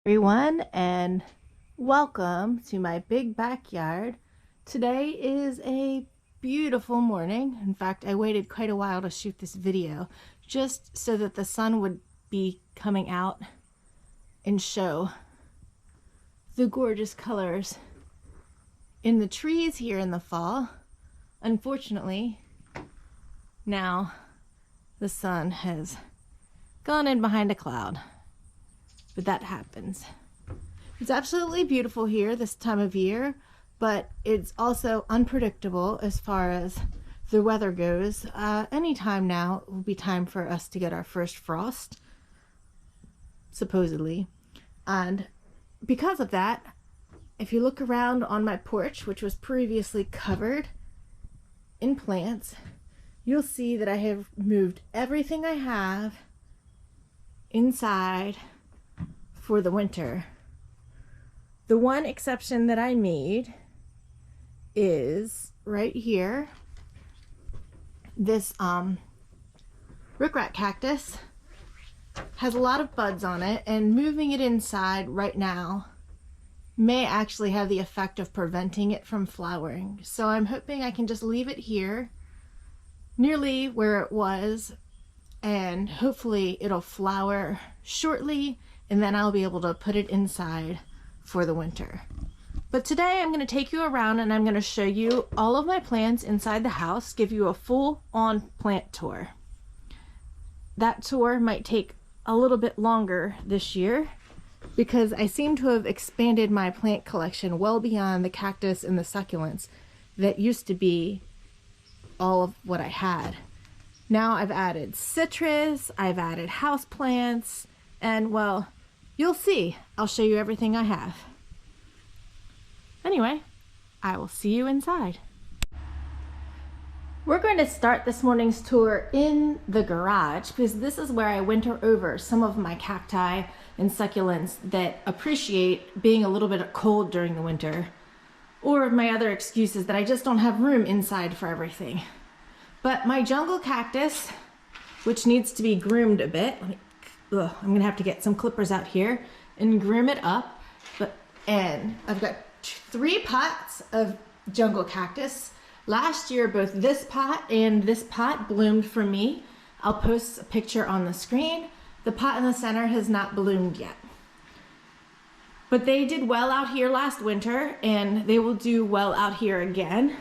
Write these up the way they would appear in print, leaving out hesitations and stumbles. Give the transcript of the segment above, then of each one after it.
Everyone, and welcome to my big backyard. Today is a beautiful morning. In fact, I waited quite a while to shoot this video just so that the sun would be coming out and show the gorgeous colors in the trees here in the fall. Unfortunately, now the sun has gone in behind a cloud. But that happens. It's absolutely beautiful here this time of year, but it's also unpredictable as far as the weather goes. Anytime now it will be time for us to get our first frost, supposedly. And because of that, if you look around on my porch, which was previously covered in plants, you'll see that I have moved everything I have inside for the winter. The one exception that I made is right here. This rickrack cactus has a lot of buds on it, and moving it inside right now may actually have the effect of preventing it from flowering. So I'm hoping I can just leave it here nearly where it was, and hopefully it'll flower shortly, and then I'll be able to put it inside for the winter. But today I'm going to take you around and I'm going to show you all of my plants inside the house, give you a full-on plant tour. That tour might take a little bit longer this year because I seem to have expanded my plant collection well beyond the cactus and the succulents that used to be all of what I had. Now I've added citrus, I've added houseplants, and well, you'll see. I'll show you everything I have. Anyway, I will see you inside. We're going to start this morning's tour in the garage because this is where I winter over some of my cacti and succulents that appreciate being a little bit cold during the winter. Or my other excuse is that I just don't have room inside for everything. But my jungle cactus, which needs to be groomed a bit, I'm gonna have to get some clippers out here and groom it up. And I've got 3 pots of jungle cactus. Last year, both this pot and this pot bloomed for me. I'll post a picture on the screen. The pot in the center has not bloomed yet. But they did well out here last winter, and they will do well out here again.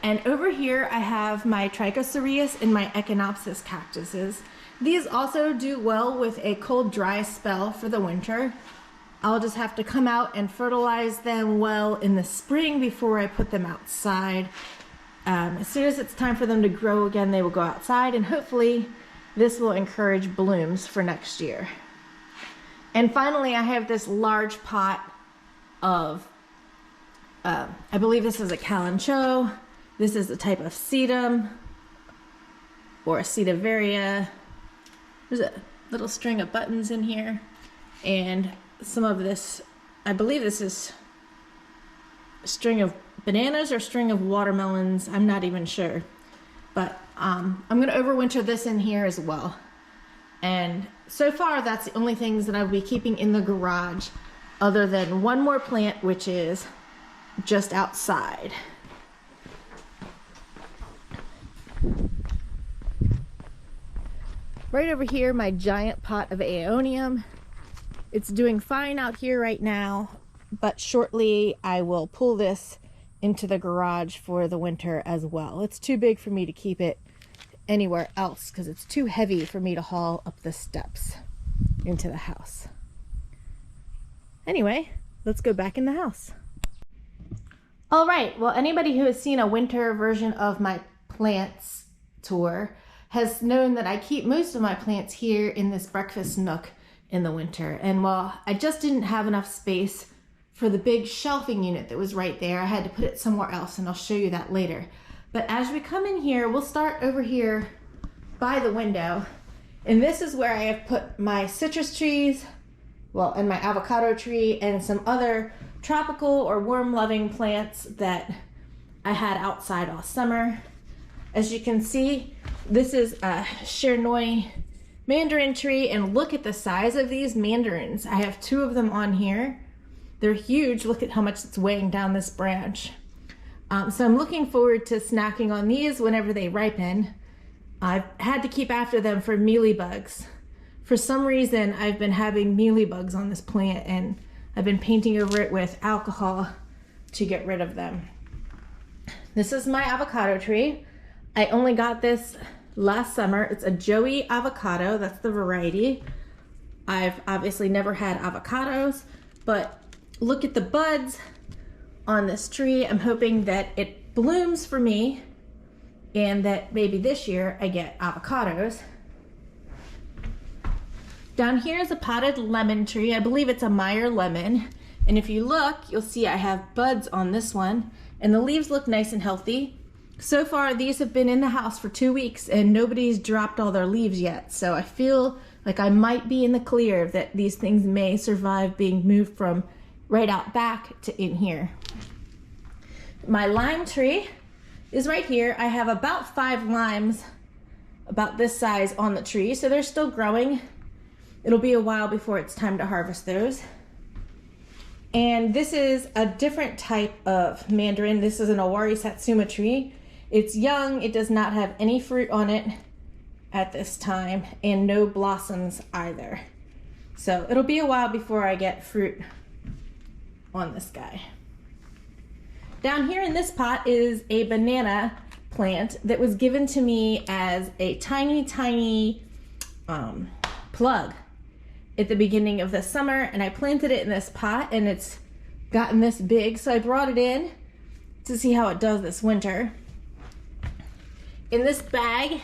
And over here, I have my trichocereus and my echinopsis cactuses. These also do well with a cold, dry spell for the winter. I'll just have to come out and fertilize them well in the spring before I put them outside. As soon as it's time for them to grow again, they will go outside, and hopefully this will encourage blooms for next year. And finally, I have this large pot of, I believe this is a calancho. This is a type of sedum or a sedaveria. There's a little string of buttons in here, and some of this, I believe this is a string of bananas or string of watermelons. I'm not even sure, but I'm going to overwinter this in here as well. And so far, that's the only things that I'll be keeping in the garage, other than one more plant, which is just outside. Right over here, my giant pot of aeonium. It's doing fine out here right now, but shortly I will pull this into the garage for the winter as well. It's too big for me to keep it anywhere else because it's too heavy for me to haul up the steps into the house. Anyway, let's go back in the house. All right, well, anybody who has seen a winter version of my plants tour has known that I keep most of my plants here in this breakfast nook in the winter. And while I just didn't have enough space for the big shelving unit that was right there, I had to put it somewhere else, and I'll show you that later. But as we come in here, we'll start over here by the window. And this is where I have put my citrus trees, well, and my avocado tree, and some other tropical or warm-loving plants that I had outside all summer. As you can see, this is a Chernoi mandarin tree, and look at the size of these mandarins. I have 2 of them on here. They're huge. Look at how much it's weighing down this branch. So I'm looking forward to snacking on these whenever they ripen. I've had to keep after them for mealybugs. For some reason, I've been having mealybugs on this plant, and I've been painting over it with alcohol to get rid of them. This is my avocado tree. I only got this last summer. It's a Joey avocado. That's the variety. I've obviously never had avocados, but look at the buds on this tree. I'm hoping that it blooms for me and that maybe this year I get avocados. Down here is a potted lemon tree. I believe it's a Meyer lemon. And if you look, you'll see I have buds on this one, and the leaves look nice and healthy. So far, these have been in the house for 2 weeks and nobody's dropped all their leaves yet. So I feel like I might be in the clear that these things may survive being moved from right out back to in here. My lime tree is right here. I have about 5 limes about this size on the tree, so they're still growing. It'll be a while before it's time to harvest those. And this is a different type of mandarin. This is an Owari Satsuma tree. It's young. It does not have any fruit on it at this time, and no blossoms either. So it'll be a while before I get fruit on this guy. Down here in this pot is a banana plant that was given to me as a tiny plug at the beginning of the summer, and I planted it in this pot and it's gotten this big, so I brought it in to see how it does this winter. In this bag,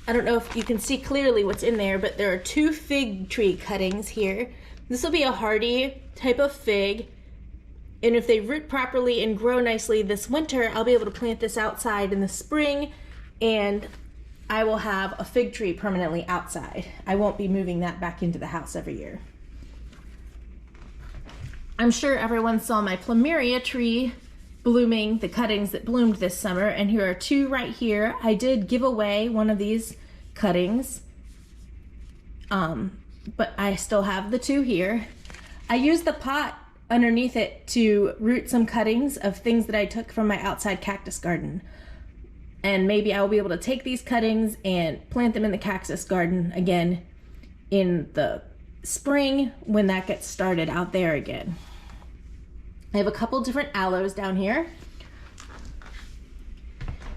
I don't know if you can see clearly what's in there, but there are 2 fig tree cuttings here. This will be a hardy type of fig, and if they root properly and grow nicely this winter, I'll be able to plant this outside in the spring, and I will have a fig tree permanently outside. I won't be moving that back into the house every year. I'm sure everyone saw my plumeria tree blooming, the cuttings that bloomed this summer, and here are 2 right here. I did give away one of these cuttings, but I still have the 2 here. I used the pot underneath it to root some cuttings of things that I took from my outside cactus garden. And maybe I will be able to take these cuttings and plant them in the cactus garden again in the spring when that gets started out there again. I have a couple different aloes down here.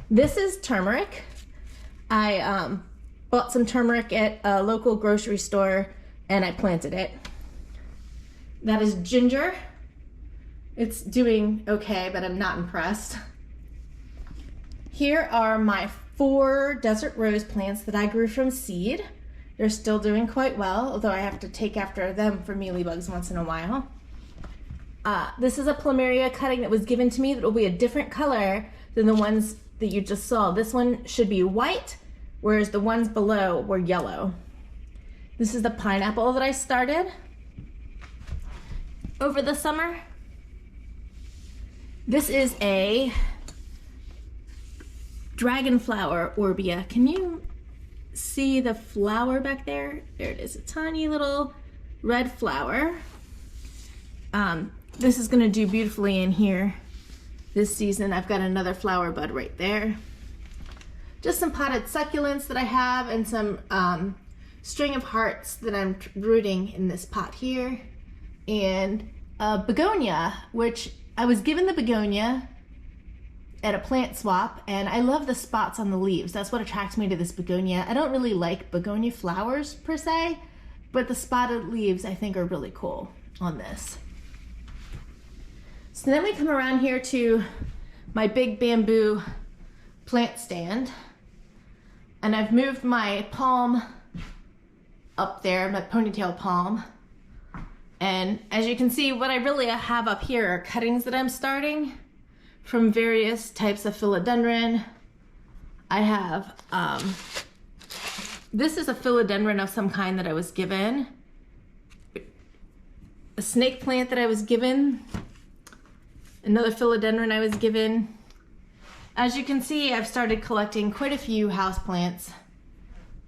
This is turmeric. I bought some turmeric at a local grocery store and I planted it. That is ginger. It's doing okay, but I'm not impressed. Here are my 4 desert rose plants that I grew from seed. They're still doing quite well, although I have to take after them for mealybugs once in a while. This is a plumeria cutting that was given to me that will be a different color than the ones that you just saw. This one should be white, whereas the ones below were yellow. This is the pineapple that I started over the summer. This is a dragonflower orbia. Can you see the flower back there? There it is, a tiny little red flower. This is gonna do beautifully in here this season. I've got another flower bud right there. Just some potted succulents that I have and some string of hearts that I'm rooting in this pot here. And a begonia, which I was given the begonia at a plant swap, and I love the spots on the leaves. That's what attracts me to this begonia. I don't really like begonia flowers per se, but the spotted leaves I think are really cool on this. So then we come around here to my big bamboo plant stand, and I've moved my palm up there, my ponytail palm. And as you can see, what I really have up here are cuttings that I'm starting from various types of philodendron. I have, this is a philodendron of some kind that I was given. A snake plant that I was given. Another philodendron I was given. As you can see, I've started collecting quite a few houseplants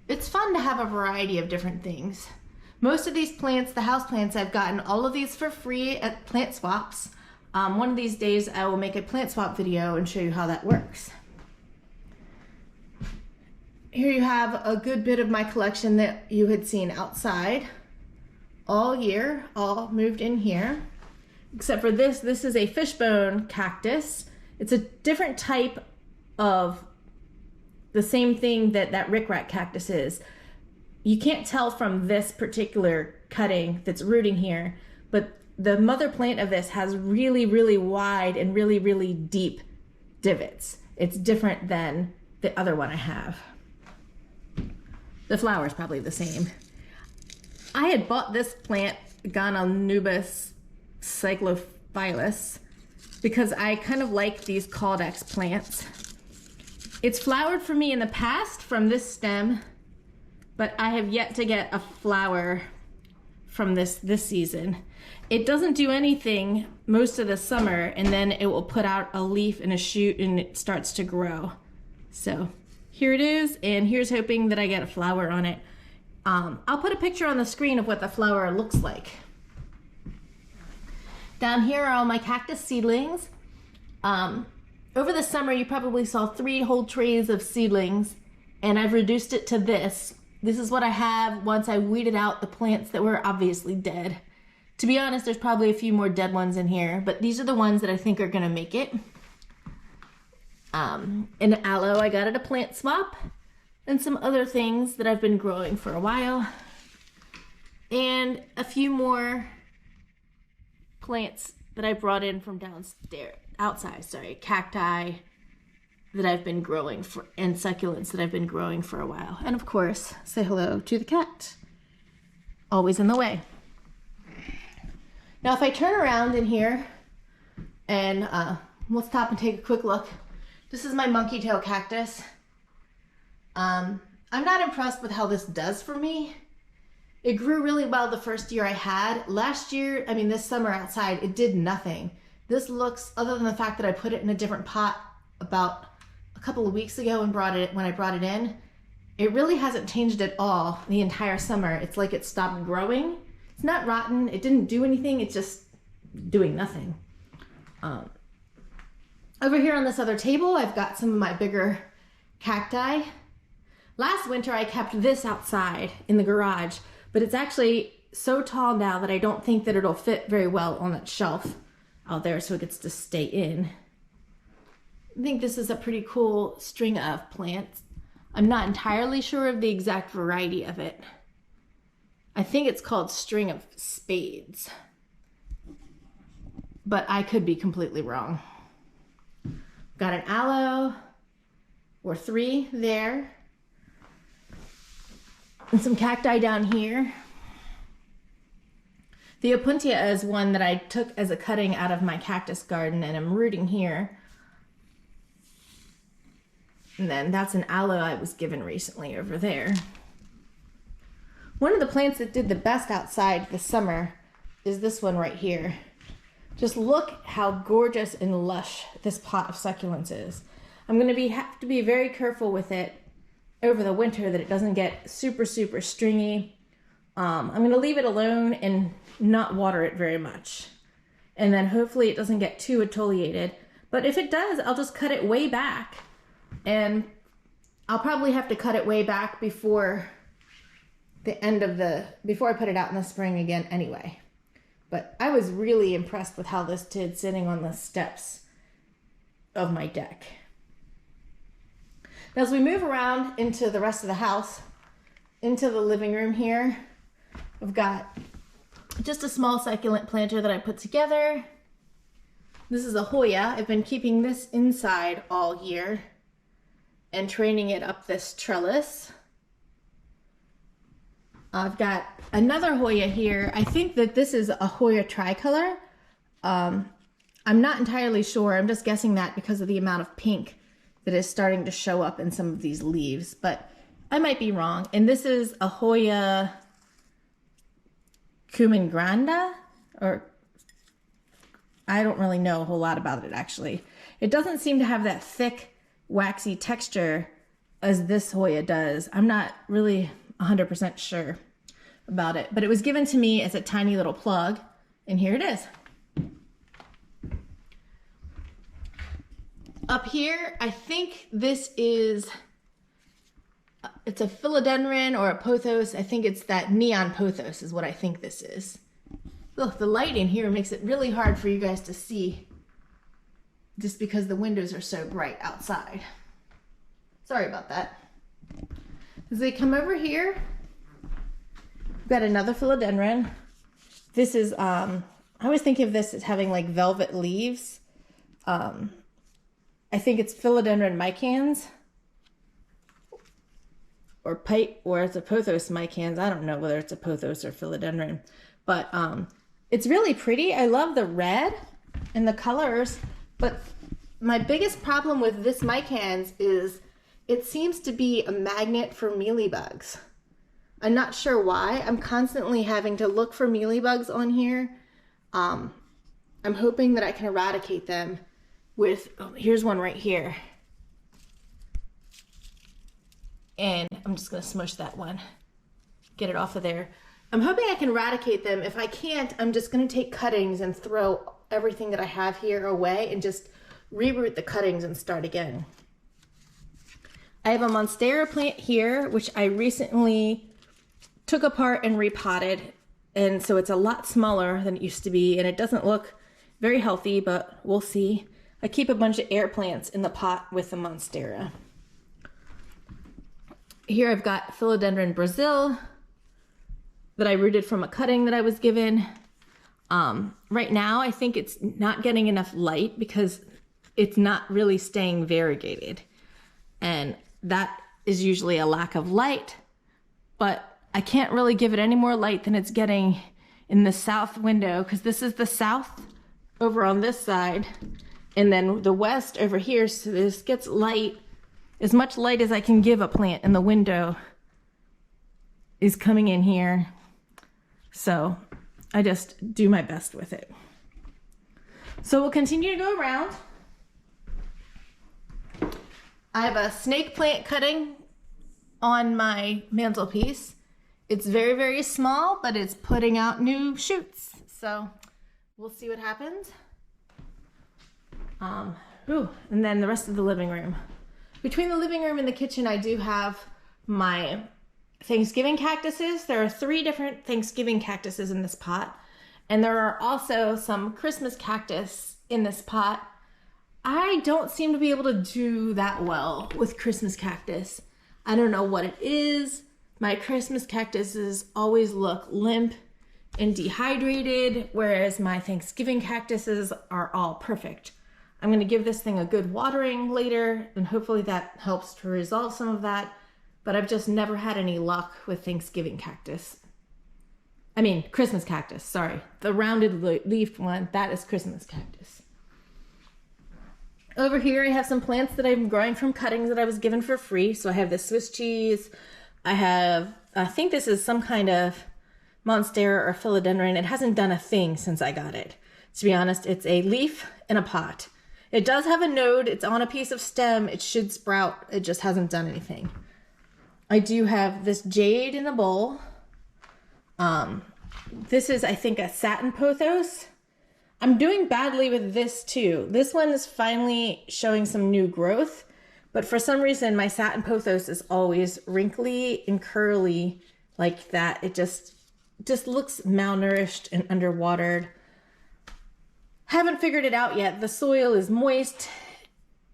It's fun to have a variety of different things. Most of these plants, the house plants, I've gotten all of these for free at plant swaps. One of these days I will make a plant swap video and show you how that works. Here you have a good bit of my collection that you had seen outside all year, all moved in here. Except for this is a fishbone cactus. It's a different type of the same thing that rickrack cactus is. You can't tell from this particular cutting that's rooting here, but the mother plant of this has really, really wide and really, really deep divots. It's different than the other one I have. The flower is probably the same. I had bought this plant, Gononubus cyclophilus, because I kind of like these caudex plants. It's flowered for me in the past from this stem, but I have yet to get a flower from this season. It doesn't do anything most of the summer, and then it will put out a leaf and a shoot and it starts to grow. So here it is, and here's hoping that I get a flower on it. I'll put a picture on the screen of what the flower looks like. Down here are all my cactus seedlings. Over the summer, you probably saw 3 whole trays of seedlings, and I've reduced it to this. This is what I have once I weeded out the plants that were obviously dead. To be honest, there's probably a few more dead ones in here, but these are the ones that I think are gonna make it. An aloe I got at a plant swap, and some other things that I've been growing for a while. And a few more plants that I brought in from outside, cacti that I've been growing and succulents that I've been growing for a while. And of course, say hello to the cat. Always in the way. Now if I turn around in here and we'll stop and take a quick look. This is my monkey tail cactus. I'm not impressed with how this does for me. It grew really well the first year I had. Last year, this summer outside, it did nothing. This looks, other than the fact that I put it in a different pot about a couple of weeks ago and when I brought it in, it really hasn't changed at all the entire summer. It's like it stopped growing. It's not rotten. It didn't do anything. It's just doing nothing. Over here on this other table, I've got some of my bigger cacti. Last winter, I kept this outside in the garage, but it's actually so tall now that I don't think that it'll fit very well on that shelf out there, so it gets to stay in. I think this is a pretty cool string of plants. I'm not entirely sure of the exact variety of it. I think it's called string of spades, but I could be completely wrong. Got an aloe, or 3 there, and some cacti down here. The opuntia is one that I took as a cutting out of my cactus garden, and I'm rooting here. And then that's an aloe I was given recently over there. One of the plants that did the best outside this summer is this one right here. Just look how gorgeous and lush this pot of succulents is. I'm going to have to be very careful with it over the winter that it doesn't get super, super stringy. I'm going to leave it alone and not water it very much. And then hopefully it doesn't get too atoliated. But if it does, I'll just cut it way back. And I'll probably have to cut it way back before I put it out in the spring again anyway. But I was really impressed with how this did sitting on the steps of my deck. Now as we move around into the rest of the house, into the living room here, I've got just a small succulent planter that I put together. This is a Hoya. I've been keeping this inside all year and training it up this trellis. I've got another Hoya here. I think that this is a Hoya tricolor. I'm not entirely sure. I'm just guessing that because of the amount of pink that is starting to show up in some of these leaves, but I might be wrong. And this is a Hoya Cumin Granda, or I don't really know a whole lot about it actually. It doesn't seem to have that thick, waxy texture as this Hoya does. I'm not really 100% sure about it, but it was given to me as a tiny little plug, and here it is. Up here, I think this is, it's a philodendron or a pothos. I think it's that neon pothos is what I think this is. Look, the light in here makes it really hard for you guys to see just because the windows are so bright outside. Sorry about that. As we come over here, we've got another philodendron. This is, I always think of this as having like velvet leaves. I think it's philodendron micans or it's a pothos micans. I don't know whether it's a pothos or philodendron, but it's really pretty. I love the red and the colors, but my biggest problem with this micans is it seems to be a magnet for mealybugs. I'm not sure why. I'm constantly having to look for mealybugs on here. I'm hoping that I can eradicate them with, oh, here's one right here. And I'm just gonna smush that one, get it off of there. I'm hoping I can eradicate them. If I can't, I'm just gonna take cuttings and throw everything that I have here away and just reroot the cuttings and start again. I have a monstera plant here, which I recently took apart and repotted. And so it's a lot smaller than it used to be. And it doesn't look very healthy, but we'll see. I keep a bunch of air plants in the pot with the monstera. Here I've got philodendron Brazil that I rooted from a cutting that I was given. Right now, I think it's not getting enough light because it's not really staying variegated. And that is usually a lack of light, but I can't really give it any more light than it's getting in the south window, because this is the south over on this side, and then the west over here. So this gets light, as much light as I can give a plant in the window is coming in here. So I just do my best with it. So we'll continue to go around. I have a snake plant cutting on my mantelpiece. It's very, very small, but it's putting out new shoots. So we'll see what happens. And then the rest of the living room. Between the living room and the kitchen, I do have my Thanksgiving cactuses. There are 3 different Thanksgiving cactuses in this pot. And there are also some Christmas cactus in this pot. I don't seem to be able to do that well with Christmas cactus. I don't know what it is. My Christmas cactuses always look limp and dehydrated, whereas my Thanksgiving cactuses are all perfect. I'm going to give this thing a good watering later, and hopefully that helps to resolve some of that. But I've just never had any luck with Thanksgiving cactus. I mean, Christmas cactus, sorry. The rounded leafed one, that is Christmas cactus. Over here, I have some plants that I'm growing from cuttings that I was given for free. So I have this Swiss cheese. I think this is some kind of monstera or philodendron. It hasn't done a thing since I got it. To be honest, it's a leaf in a pot. It does have a node. It's on a piece of stem. It should sprout. It just hasn't done anything. I do have this jade in a bowl. This is, I think, a satin pothos. I'm doing badly with this too. This one is finally showing some new growth, but for some reason my satin pothos is always wrinkly and curly like that. It just looks malnourished and underwatered. Haven't figured it out yet. The soil is moist,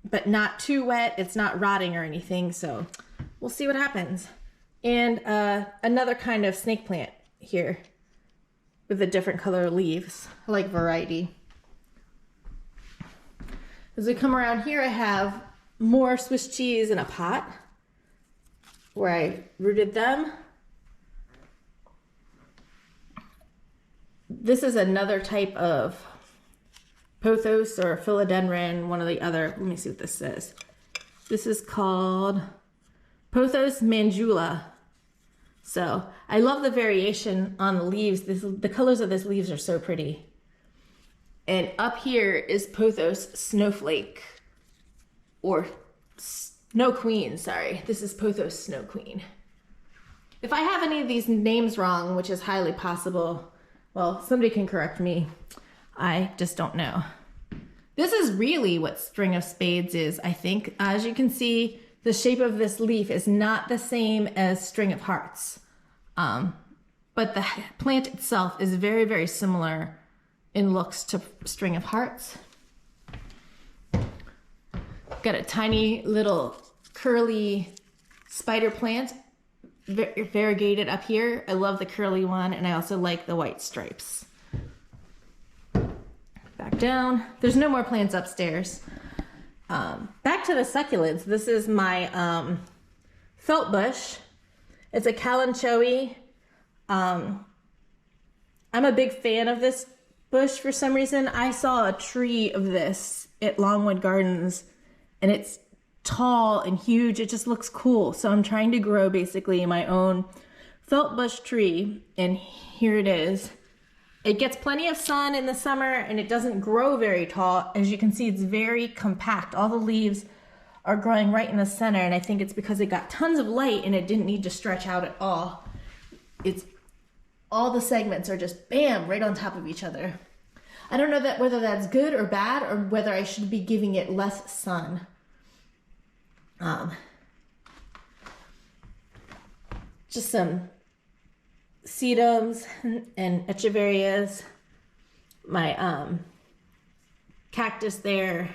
but not too wet. It's not rotting or anything, so we'll see what happens. And another kind of snake plant here with the different color leaves. I like variety. As we come around here, I have more Swiss cheese in a pot where I rooted them. This is another type of pothos or philodendron, one of the other. Let me see what this says. This is called Pothos mandula. So I love the variation on the leaves. The colors of these leaves are so pretty. And up here is Pothos snowflake, or Snow Queen, sorry. This is Pothos Snow Queen. If I have any of these names wrong, which is highly possible, well, somebody can correct me. I just don't know. This is really what String of Spades is, I think. As you can see, the shape of this leaf is not the same as String of Hearts. But the plant itself is very, very similar in looks to String of Hearts. Got a tiny little curly spider plant, variegated up here. I love the curly one, and I also like the white stripes. Back down. There's no more plants upstairs. Back to the succulents. This is my felt bush. It's a calanchoe. I'm a big fan of this bush for some reason. I saw a tree of this at Longwood Gardens, and it's tall and huge. It just looks cool. So I'm trying to grow basically my own felt bush tree, and here it is. It gets plenty of sun in the summer, and it doesn't grow very tall. As you can see, it's very compact. All the leaves are growing right in the center, and I think it's because it got tons of light and it didn't need to stretch out at all. It's all the segments are just bam, right on top of each other. I don't know whether that's good or bad, or whether I should be giving it less sun. Just some sedums and echeverias. My cactus there.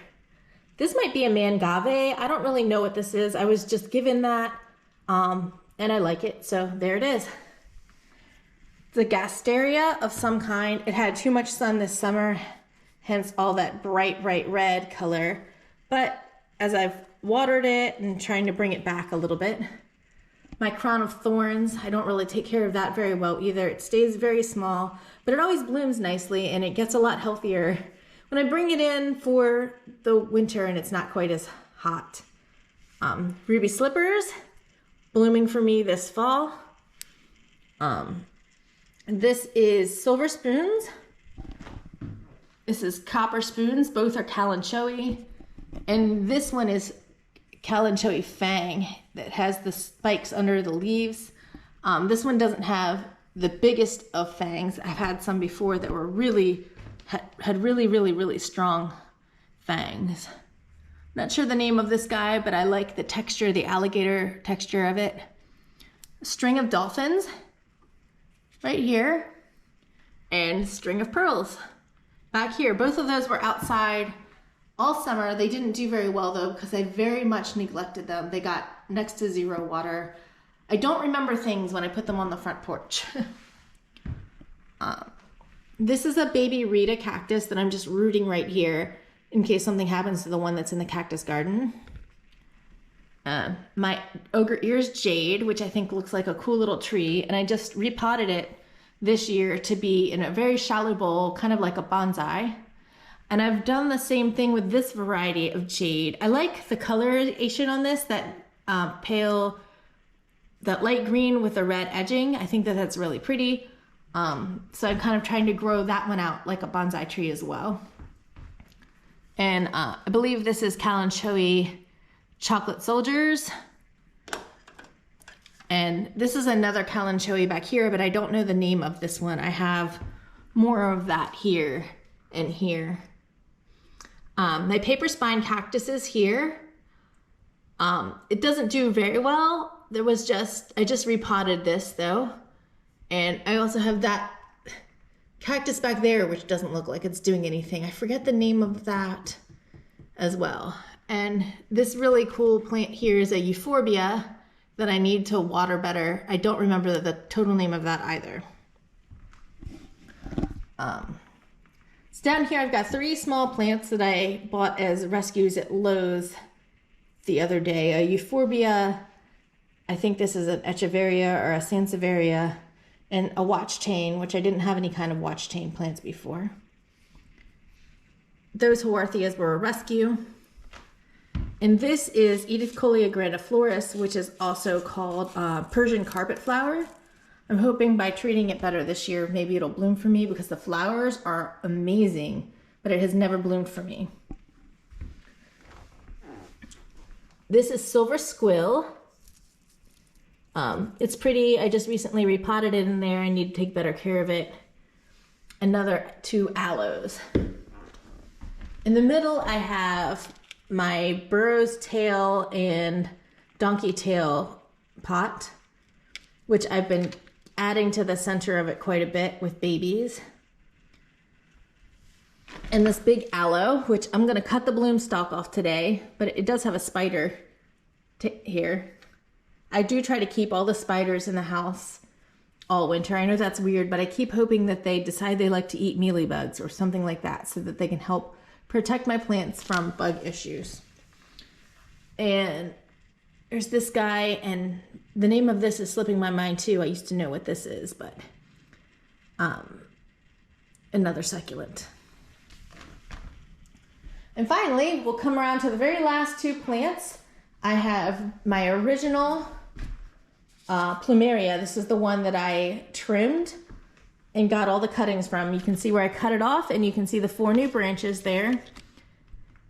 This might be a mangave. I don't really know what this is. I was just given that, and I like it, so there it is. It's a gasteria of some kind. It had too much sun this summer, hence all that bright red color. But as I've watered it and trying to bring it back a little bit. My crown of thorns, I don't really take care of that very well either. It stays very small, but it always blooms nicely, and it gets a lot healthier when I bring it in for the winter and it's not quite as hot. Ruby slippers, blooming for me this fall. This is silver spoons. This is copper spoons. Both are calanchoe. And this one is calanchoe fang that has the spikes under the leaves. This one doesn't have the biggest of fangs. I've had some before that were had really strong fangs. Not sure the name of this guy, but I like the texture, the alligator texture of it. A string of dolphins right here, and string of pearls back here. Both of those were outside all summer. They didn't do very well though, because I very much neglected them. They got next to zero water. I don't remember things when I put them on the front porch. This is a baby Rita cactus that I'm just rooting right here in case something happens to the one that's in the cactus garden. My ogre ears jade, which I think looks like a cool little tree, and I just repotted it this year to be in a very shallow bowl, kind of like a bonsai. And I've done the same thing with this variety of jade. I like the coloration on this, that light green with the red edging. I think that that's really pretty. So I'm kind of trying to grow that one out like a bonsai tree as well. And I believe this is calanchoe chocolate soldiers. And this is another calanchoe back here, but I don't know the name of this one. I have more of that here and here. My paper spine cactus is here. It doesn't do very well. I just repotted this though. And I also have that cactus back there, which doesn't look like it's doing anything. I forget the name of that as well. And this really cool plant here is a euphorbia that I need to water better. I don't remember the total name of that either. So down here I've got 3 small plants that I bought as rescues at Lowe's the other day. A euphorbia, I think this is an echeveria or a sansevieria, and a watch chain, which I didn't have any kind of watch chain plants before. Those Haworthias were a rescue. And this is Edithcolia grandiflorus, which is also called Persian carpet flower. I'm hoping by treating it better this year, maybe it'll bloom for me, because the flowers are amazing, but it has never bloomed for me. This is silver squill. It's pretty. I just recently repotted it in there. I need to take better care of it. Another 2 aloes. In the middle, I have my burro's tail and donkey tail pot, which I've been adding to the center of it quite a bit with babies. And this big aloe, which I'm gonna cut the bloom stalk off today, but it does have a spider here. I do try to keep all the spiders in the house all winter. I know that's weird, but I keep hoping that they decide they like to eat mealybugs or something like that so that they can help protect my plants from bug issues. And there's this guy, and the name of this is slipping my mind too. I used to know what this is, but another succulent. And finally, we'll come around to the very last 2 plants. I have my original plumeria. This is the one that I trimmed and got all the cuttings from. You can see where I cut it off, and you can see the 4 new branches there.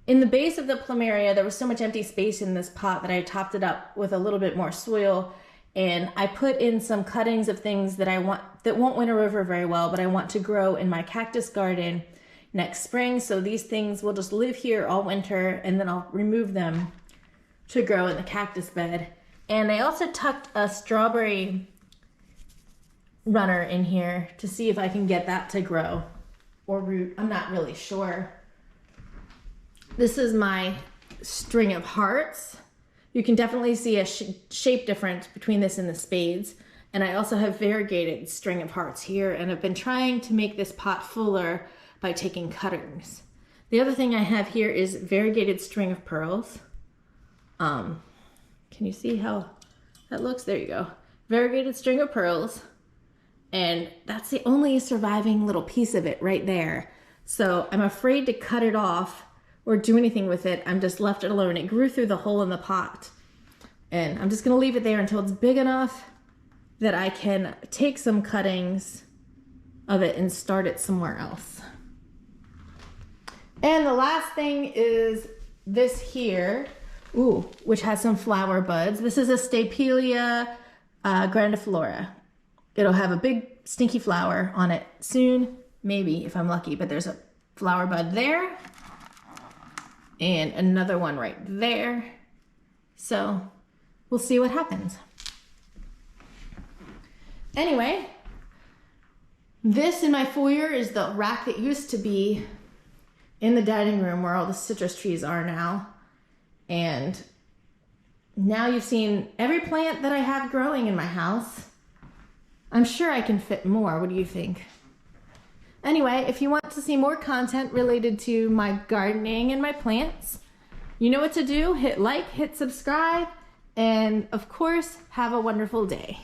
In the base of the plumeria, there was so much empty space in this pot that I topped it up with a little bit more soil, and I put in some cuttings of things that that won't winter over very well, but I want to grow in my cactus garden next spring. So these things will just live here all winter, and then I'll remove them to grow in the cactus bed. And I also tucked a strawberry runner in here to see if I can get that to grow or root. I'm not really sure. This is my string of hearts. You can definitely see a shape difference between this and the spades. And I also have variegated string of hearts here, and I've been trying to make this pot fuller by taking cuttings. The other thing I have here is variegated string of pearls. Can you see how that looks? There you go. Variegated string of pearls. And that's the only surviving little piece of it right there. So I'm afraid to cut it off or do anything with it. I'm just left it alone. It grew through the hole in the pot. And I'm just gonna leave it there until it's big enough that I can take some cuttings of it and start it somewhere else. And the last thing is this here, which has some flower buds. This is a Stapelia grandiflora. It'll have a big stinky flower on it soon, maybe if I'm lucky, but there's a flower bud there and another one right there. So we'll see what happens. Anyway, this in my foyer is the rack that used to be in the dining room where all the citrus trees are now. And now you've seen every plant that I have growing in my house. I'm sure I can fit more. What do you think? Anyway, if you want to see more content related to my gardening and my plants, you know what to do. Hit like, hit subscribe, and of course, have a wonderful day.